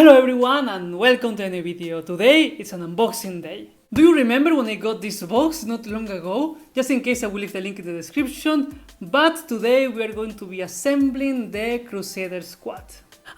Hello everyone and welcome to a new video. Today it's an unboxing day. Do you remember when I got this box not long ago? Just in case, I will leave the link in the description. But today we are going to be assembling the Crusader Squad.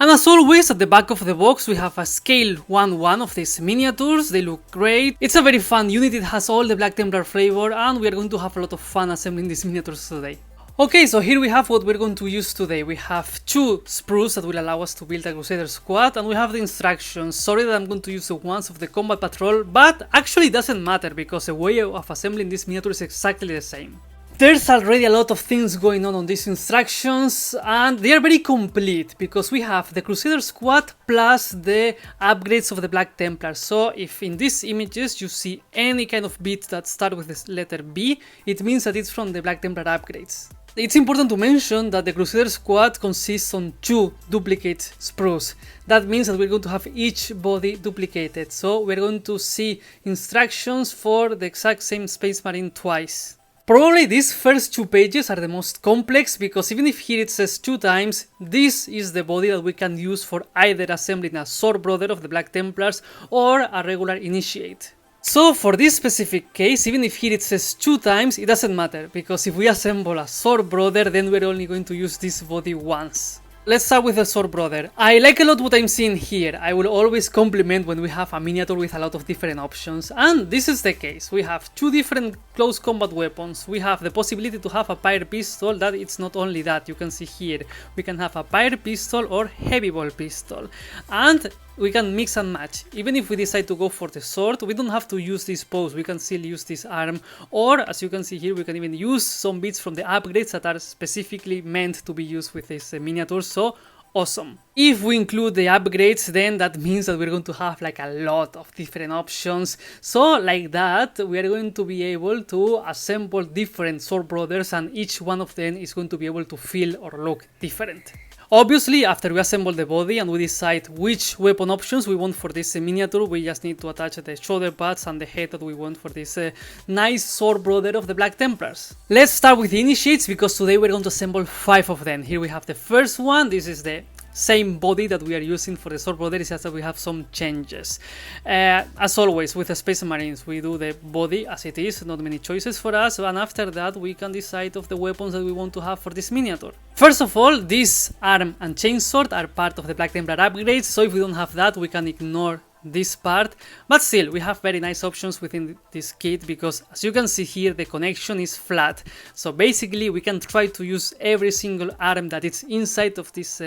And as always, at the back of the box we have a scale 1:1 of these miniatures. They look great. It's a very fun unit, it has all the Black Templar flavor, and we are going to have a lot of fun assembling these miniatures today. Okay, so here we have what we're going to use today. We have two sprues that will allow us to build a Crusader Squad, and we have the instructions. Sorry that I'm going to use the ones of the Combat Patrol, but actually it doesn't matter because the way of assembling this miniature is exactly the same. There's already a lot of things going on these instructions, and they are very complete because we have the Crusader Squad plus the upgrades of the Black Templar. So if in these images you see any kind of bit that starts with the letter B, it means that it's from the Black Templar upgrades. It's important to mention that the Crusader Squad consists on two duplicate sprues. That means that we're going to have each body duplicated, so we're going to see instructions for the exact same Space Marine twice. Probably these first two pages are the most complex because even if here it says 2 times, this is the body that we can use for either assembling a Sword Brother of the Black Templars or a regular Initiate. So for this specific case, even if here it says 2 times, it doesn't matter, because if we assemble a Sword Brother, then we're only going to use this body once. Let's start with the Sword Brother. I like a lot what I'm seeing here. I will always compliment when we have a miniature with a lot of different options, and this is the case. We have 2 different close combat weapons. We have the possibility to have a Pyre Pistol. That it's not only that, you can see here. We can have a Pyre Pistol or Heavy Ball Pistol. And we can mix and match. Even if we decide to go for the sword, we don't have to use this pose, we can still use this arm, or as you can see here, we can even use some bits from the upgrades that are specifically meant to be used with this miniature, so awesome. If we include the upgrades, then that means that we're going to have like a lot of different options, so like that we are going to be able to assemble different Sword Brothers, and each one of them is going to be able to feel or look different. Obviously, after we assemble the body and we decide which weapon options we want for this miniature, we just need to attach the shoulder pads and the head that we want for this nice Sword Brother of the Black Templars. Let's start with the Initiates, because today we're going to assemble 5 of them. Here we have the first one. This is the same body that we are using for the Sword Brother, it's just that we have some changes. As always with the Space Marines, we do the body as it is, not many choices for us, and after that we can decide of the weapons that we want to have for this miniature. First of all, this arm and chainsword are part of the Black Templar upgrades, so if we don't have that, we can ignore this part, but still we have very nice options within this kit, because as you can see here, the connection is flat, so basically we can try to use every single arm that is inside of this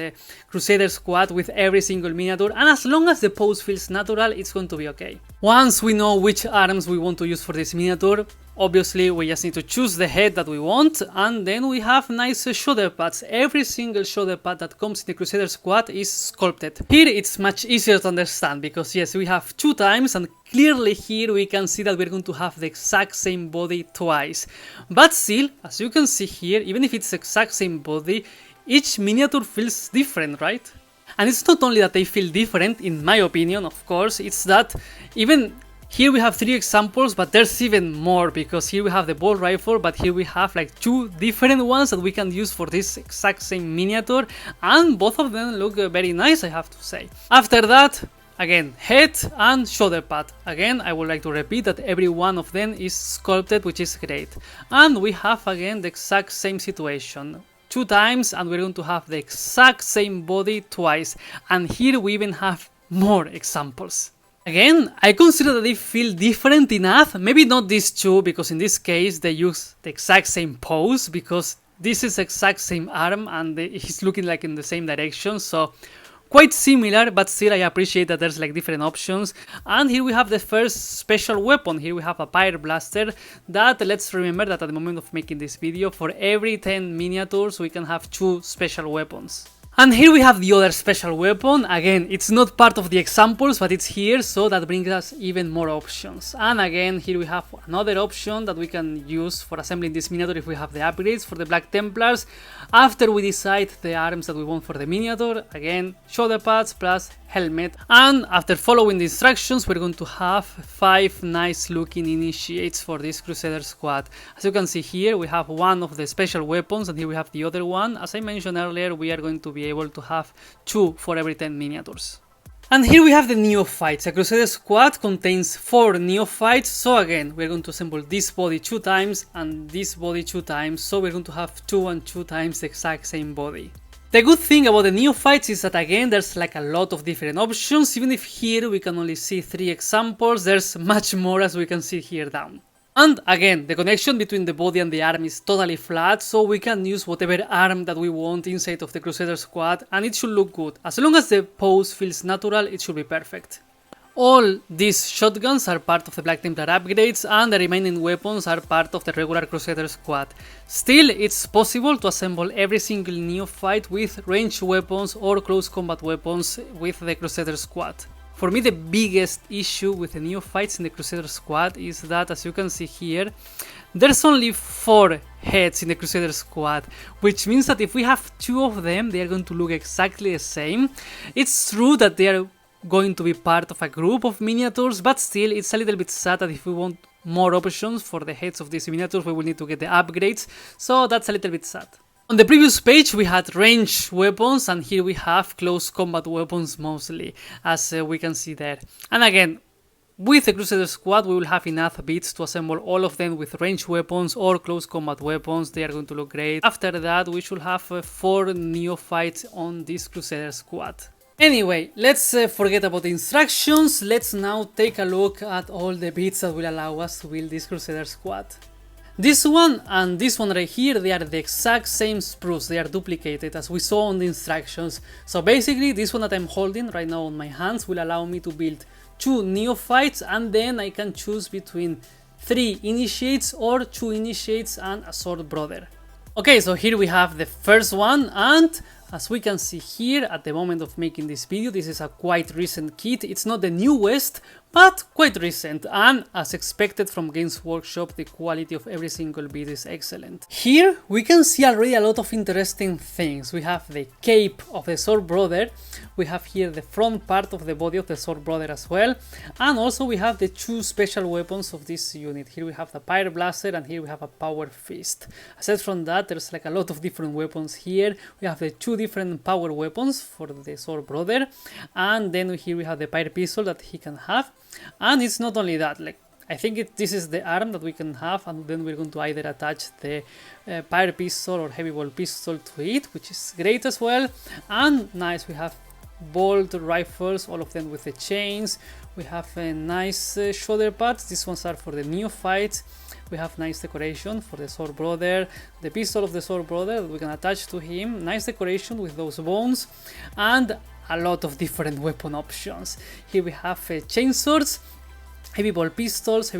Crusader Squad with every single miniature, and as long as the pose feels natural, it's going to be okay. Once we know which arms we want to use for this miniature, obviously we just need to choose the head that we want, and then we have nice shoulder pads. Every single shoulder pad that comes in the Crusader Squad is sculpted. Here it's much easier to understand because yes, we have 2 times, and clearly here we can see that we're going to have the exact same body twice. But still, as you can see here, even if it's the exact same body, each miniature feels different, right? And it's not only that they feel different, in my opinion, of course, it's that even here we have 3 examples, but there's even more, because here we have the bolt rifle, but here we have like 2 different ones that we can use for this exact same miniature, and both of them look very nice, I have to say. After that, again, head and shoulder pad. Again, I would like to repeat that every one of them is sculpted, which is great. And we have again the exact same situation. 2 times, and we're going to have the exact same body twice, and here we even have more examples. Again, I consider that they feel different enough, maybe not these 2, because in this case they use the exact same pose, because this is the exact same arm and he's looking like in the same direction, so quite similar, but still I appreciate that there's like different options. And here we have the first special weapon. Here we have a Pyre Blaster that, let's remember that at the moment of making this video, for every 10 miniatures we can have 2 special weapons. And here we have the other special weapon. Again, it's not part of the examples, but it's here, so that brings us even more options. And again, here we have another option that we can use for assembling this miniature if we have the upgrades for the Black Templars. After we decide the arms that we want for the miniature, again, shoulder pads plus helmet. And after following the instructions, we're going to have 5 nice looking initiates for this Crusader Squad. As you can see here, we have one of the special weapons, and here we have the other one. As I mentioned earlier, we are going to be able to have 2 for every 10 miniatures. And here we have the neophytes. A Crusader squad contains 4 neophytes, so again we're going to assemble this body 2 times and this body 2 times, so we're going to have 2 and 2 times the exact same body. The good thing about the neophytes is that again there's like a lot of different options. Even if here we can only see 3 examples, there's much more as we can see here down. And again, the connection between the body and the arm is totally flat, so we can use whatever arm that we want inside of the Crusader squad and it should look good. As long as the pose feels natural, it should be perfect. All these shotguns are part of the Black Templar upgrades and the remaining weapons are part of the regular Crusader squad. Still, it's possible to assemble every single neophyte with ranged weapons or close combat weapons with the Crusader squad. For me, the biggest issue with the neophytes in the Crusader squad is that, as you can see here, there's only 4 heads in the Crusader squad, which means that if we have 2 of them, they are going to look exactly the same. It's true that they are going to be part of a group of miniatures, but still, it's a little bit sad that if we want more options for the heads of these miniatures, we will need to get the upgrades, so that's a little bit sad. On the previous page we had ranged weapons and here we have close combat weapons mostly, as we can see there. And again, with the Crusader squad we will have enough bits to assemble all of them with ranged weapons or close combat weapons, they are going to look great. After that we should have 4 neophytes on this Crusader squad. Anyway, let's forget about the instructions, let's now take a look at all the bits that will allow us to build this Crusader squad. This one and this one right here, they are the exact same sprues, they are duplicated as we saw on the instructions. So basically this one that I'm holding right now on my hands will allow me to build 2 neophytes and then I can choose between 3 initiates or 2 initiates and a sword brother. Okay, so here we have the first one and as we can see here at the moment of making this video, this is a quite recent kit. It's not the newest, but quite recent, and as expected from Games Workshop, the quality of every single bit is excellent. Here we can see already a lot of interesting things. We have the cape of the sword brother, we have here the front part of the body of the sword brother as well, and also we have the 2 special weapons of this unit. Here we have the Pyre Blaster and here we have a Power Fist. Aside from that, there's like a lot of different weapons here. We have the 2 different power weapons for the sword brother, and then here we have the Pyre Pistol that he can have. And it's not only that, like I think this is the arm that we can have, and then we're going to either attach the Pyre Pistol or Heavy Ball Pistol to it, which is great as well. And nice, we have bolt rifles, all of them with the chains. We have a nice shoulder pads, these ones are for the neophytes. We have nice decoration for the sword brother, the pistol of the sword brother that we can attach to him, nice decoration with those bones, and a lot of different weapon options. Here we have chain swords, heavy ball pistols,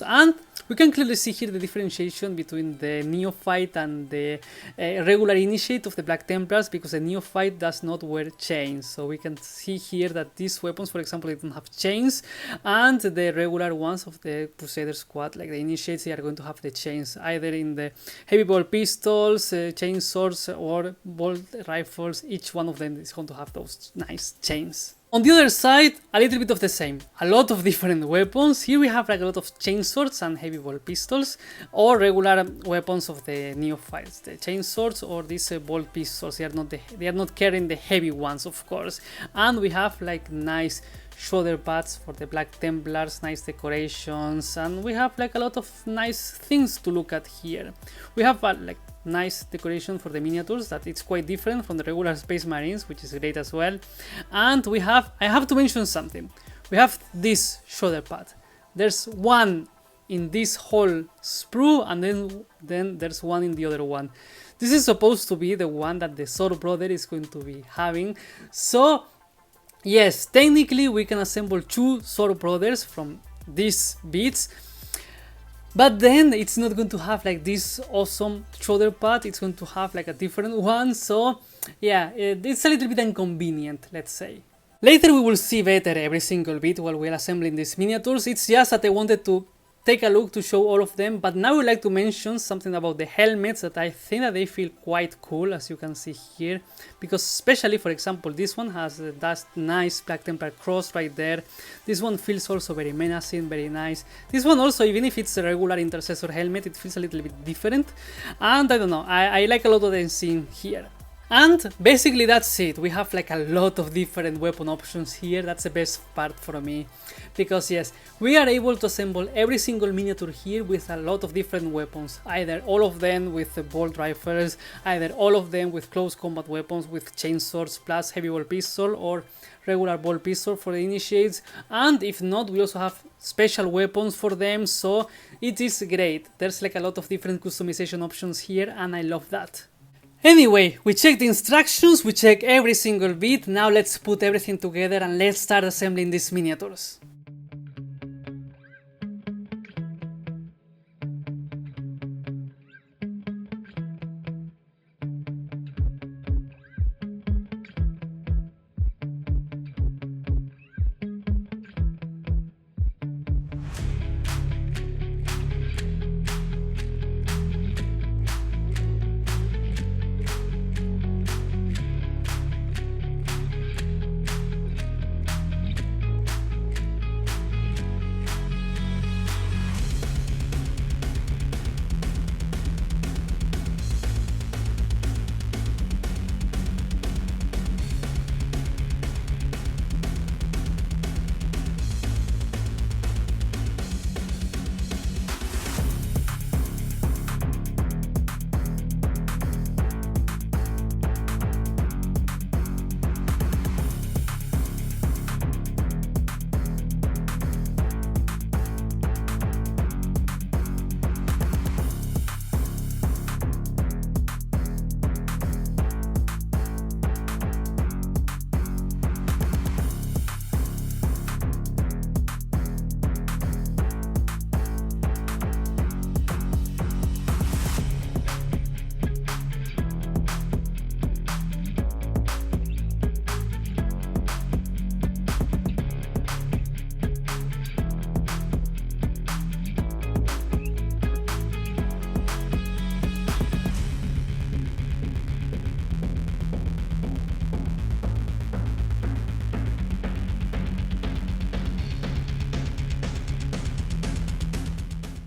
and we can clearly see here the differentiation between the neophyte and the regular initiate of the Black Templars, because the neophyte does not wear chains. So we can see here that these weapons, for example, they don't have chains, and the regular ones of the Crusader squad, like the initiates, they are going to have the chains, either in the heavy ball pistols, chain swords, or bolt rifles. Each one of them is going to have those nice chains. On the other side, a little bit of the same, a lot of different weapons. Here we have like a lot of chain swords and heavy ball pistols, or regular weapons of the neophytes, the chain swords or these bolt pistols. They are not carrying the heavy ones, of course. And we have like nice shoulder pads for the Black Templars, nice decorations, and we have like a lot of nice things to look at here. We have like nice decoration for the miniatures that it's quite different from the regular Space Marines, which is great as well. And we have, I have to mention something, we have this shoulder pad. There's one in this whole sprue, and then there's one in the other one. This is supposed to be the one that the sword brother is going to be having. So yes, technically we can assemble 2 sword brothers from these bits, but then it's not going to have like this awesome shoulder pad, it's going to have like a different one. So yeah, it's a little bit inconvenient, let's say. Later we will see better every single bit while we're assembling these miniatures. It's just that I wanted to take a look to show all of them, but now I would like to mention something about the helmets that I think that they feel quite cool, as you can see here, because especially, for example, this one has that nice Black Templar cross right there. This one feels also very menacing, very nice. This one also, even if it's a regular intercessor helmet, it feels a little bit different, and I don't know, I like a lot of them seeing here. And basically that's it. We have like a lot of different weapon options here. That's the best part for me, because yes, we are able to assemble every single miniature here with a lot of different weapons, either all of them with the bolt rifles, either all of them with close combat weapons with chainswords plus heavy bolt pistol, or regular bolt pistol for the initiates, and if not, we also have special weapons for them, so it is great. There's like a lot of different customization options here, and I love that. Anyway, we checked the instructions, we checked every single bit, now let's put everything together and let's start assembling these miniatures.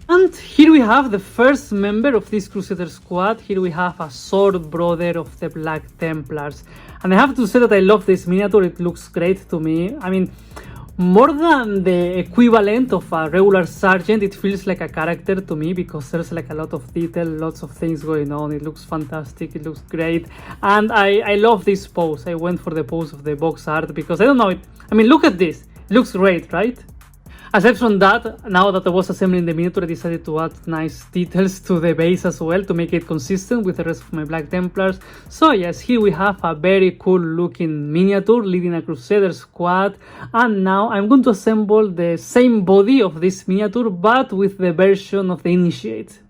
And here we have the first member of this Crusader Squad. Here we have a sword brother of the Black Templars. And I have to say that I love this miniature, it looks great to me. I mean, more than the equivalent of a regular sergeant, it feels like a character to me, because there's like a lot of detail, lots of things going on. It looks fantastic, it looks great. And I love this pose. I went for the pose of the box art because I don't know, I mean, look at this. It looks great, right? Aside from that, now that I was assembling the miniature, I decided to add nice details to the base as well to make it consistent with the rest of my Black Templars. So yes, here we have a very cool looking miniature leading a Crusader Squad, and now I'm going to assemble the same body of this miniature but with the version of the Initiate.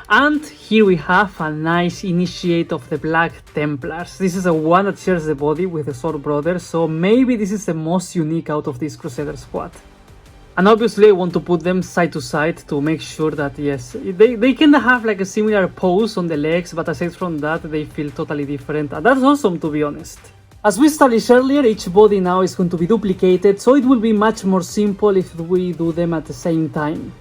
And here we have a nice Initiate of the Black Templars. This is the one that shares the body with the Sword Brother, so maybe this is the most unique out of this Crusader Squad. And obviously I want to put them side to side to make sure that yes, they kind of have like a similar pose on the legs, but aside from that they feel totally different, and that's awesome, to be honest. As we established earlier, each body now is going to be duplicated, so it will be much more simple if we do them at the same time.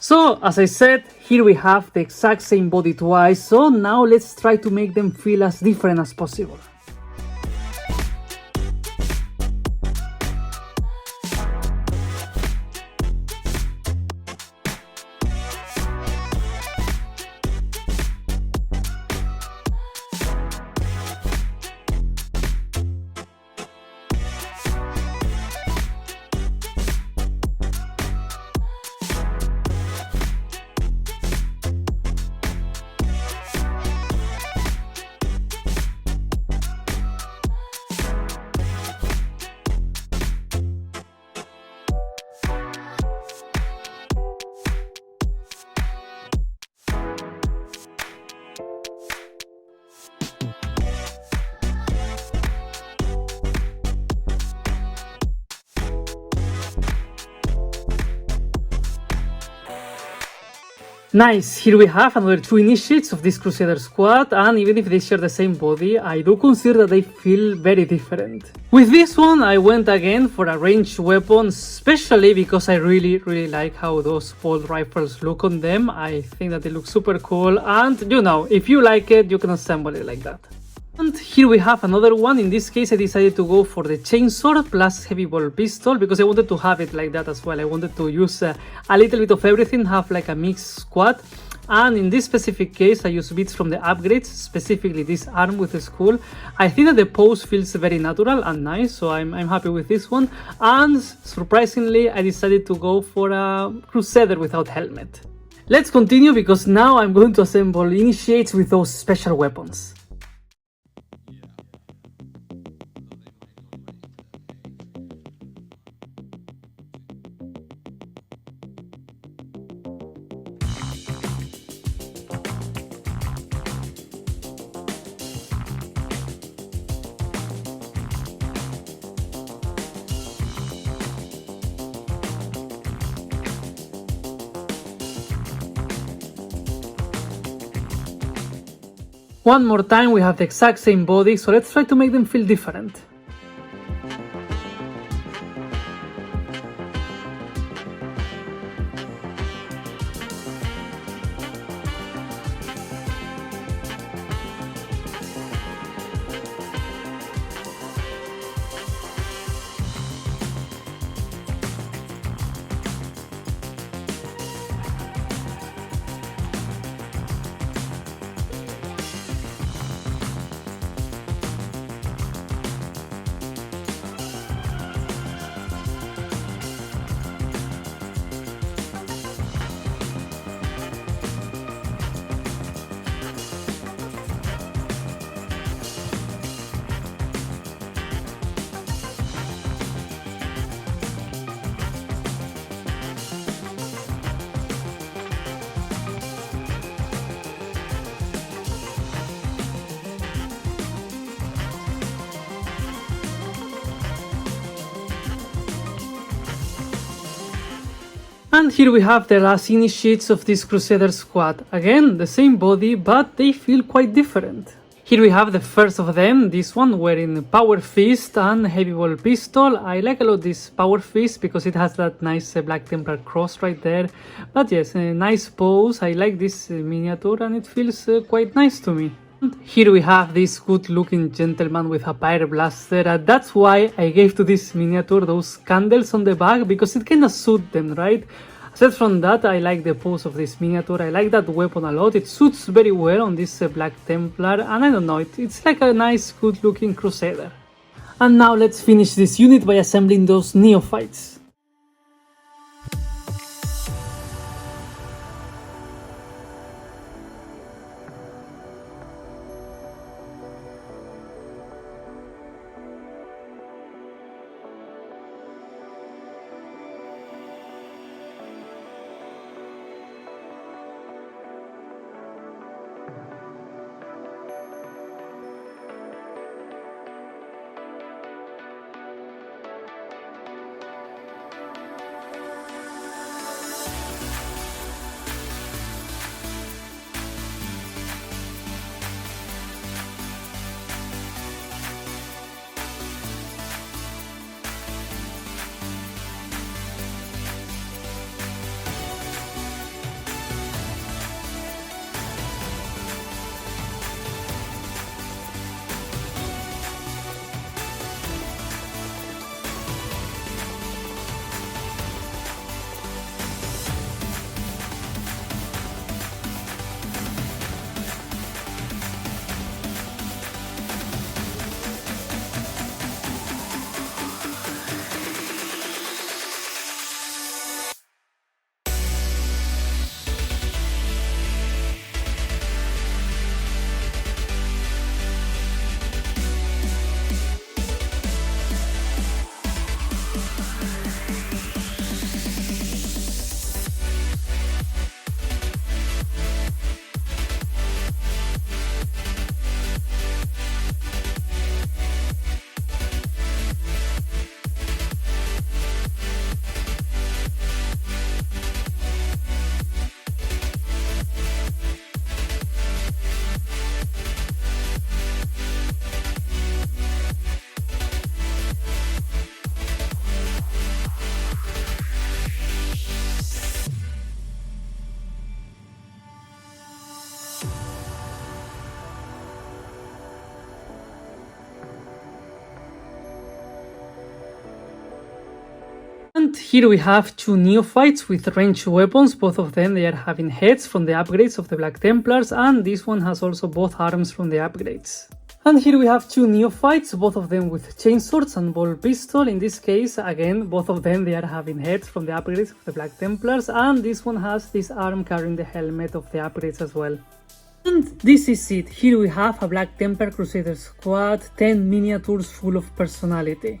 So, as I said, here we have the exact same body twice, so now let's try to make them feel as different as possible. Nice, here we have another two initiates of this Crusader Squad, and even if they share the same body, I do consider that they feel very different. With this one, I went again for a ranged weapon, especially because I really like how those bolt rifles look on them. I think that they look super cool, and you know, if you like it, you can assemble it like that. And here we have another one. In this case I decided to go for the chainsword plus heavy bolt pistol because I wanted to have it like that as well. I wanted to use a little bit of everything, have like a mixed squad. And in this specific case I use bits from the upgrades, specifically this arm with the skull. I think that the pose feels very natural and nice, so I'm happy with this one. And surprisingly I decided to go for a Crusader without helmet. Let's continue because now I'm going to assemble initiates with those special weapons. One more time, we have the exact same body, so let's try to make them feel different. And here we have the last initiates of this Crusader Squad. Again, the same body, but they feel quite different. Here we have the first of them, this one wearing Power Fist and Heavy Bolt Pistol. I like a lot this Power Fist because it has that nice Black Templar cross right there. But yes, a nice pose. I like this miniature and it feels quite nice to me. Here we have this good looking gentleman with a Pyre Blaster. That's why I gave to this miniature those candles on the back, because it kinda suit them, right? Aside from that, I like the pose of this miniature. I like that weapon a lot. It suits very well on this Black Templar, and I don't know, it's like a nice good looking Crusader. And now let's finish this unit by assembling those neophytes. And here we have two neophytes with ranged weapons. Both of them, they are having heads from the upgrades of the Black Templars, and this one has also both arms from the upgrades. And here we have two neophytes, both of them with chainswords and ball pistol. In this case, again, both of them, they are having heads from the upgrades of the Black Templars, and this one has this arm carrying the helmet of the upgrades as well. And this is it. Here we have a Black Templar Crusader Squad, 10 miniatures full of personality.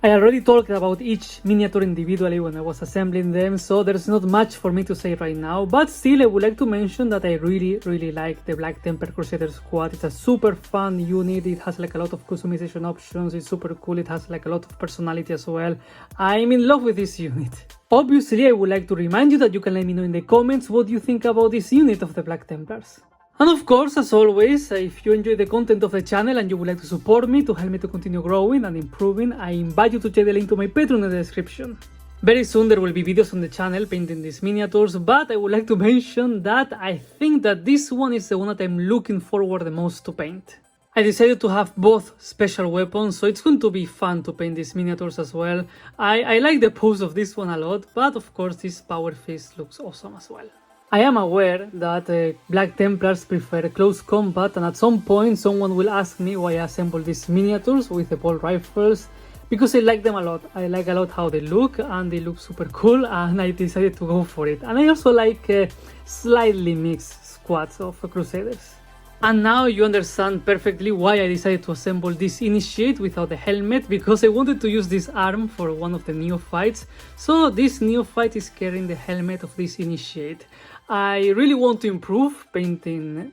I already talked about each miniature individually when I was assembling them, so there's not much for me to say right now, but still I would like to mention that I really like the Black Templar Crusader Squad. It's a super fun unit, it has like a lot of customization options, it's super cool, it has like a lot of personality as well. I'm in love with this unit. Obviously, I would like to remind you that you can let me know in the comments what you think about this unit of the Black Templars. And of course, as always, if you enjoy the content of the channel and you would like to support me to help me to continue growing and improving, I invite you to check the link to my Patreon in the description. Very soon there will be videos on the channel painting these miniatures, but I would like to mention that I think that this one is the one that I'm looking forward the most to paint. I decided to have both special weapons, so it's going to be fun to paint these miniatures as well. I like the pose of this one a lot, but of course this power fist looks awesome as well. I am aware that Black Templars prefer close combat, and at some point someone will ask me why I assemble these miniatures with the bolt rifles, because I like them a lot. I like a lot how they look, and they look super cool, and I decided to go for it. And I also like slightly mixed squads of Crusaders. And now you understand perfectly why I decided to assemble this Initiate without the helmet, because I wanted to use this arm for one of the neophytes. So this neophyte is carrying the helmet of this Initiate. I really want to improve painting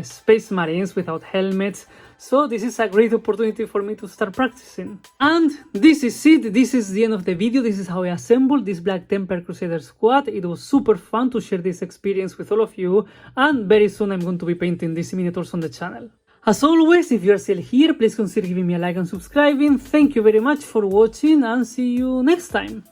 Space Marines without helmets, so this is a great opportunity for me to start practicing. And this is it, this is the end of the video. This is how I assembled this Black Templar Crusader Squad. It was super fun to share this experience with all of you, and very soon I'm going to be painting these miniatures on the channel. As always, if you are still here, please consider giving me a like and subscribing. Thank you very much for watching, and see you next time.